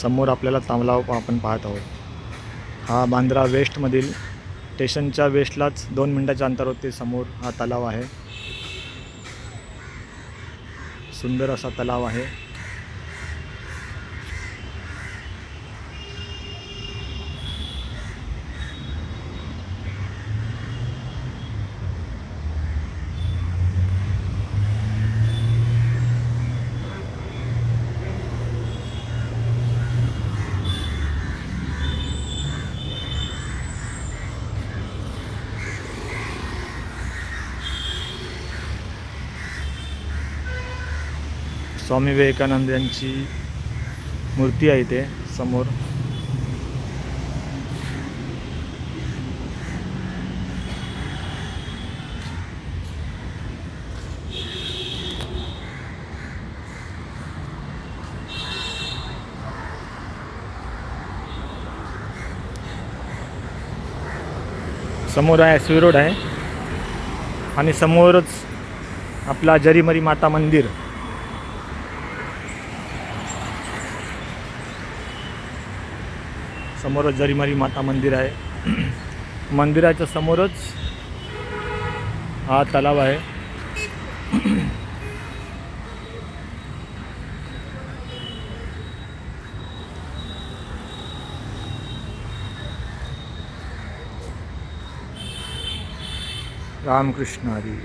समोर आपल्याला तलाव आपण पाहत आहोत। हा बांद्रा वेस्टमधील स्टेशनच्या वेस्टलाच 2 मिनिटाच्या अंतरावरती समोर हा तलाव आहे। सुंदर असा तलाव आहे। स्वामी विवेकानंद यांची मूर्ती आहे इथे समोर। समोर आहे SV रोड आहे आणि समोरच आपला जरीमरी माता मंदिर। समोरच जरीमरी माता मंदिर आहे। मंदिराच्या समोरच हा तलाव आहे। रामकृष्ण हरी।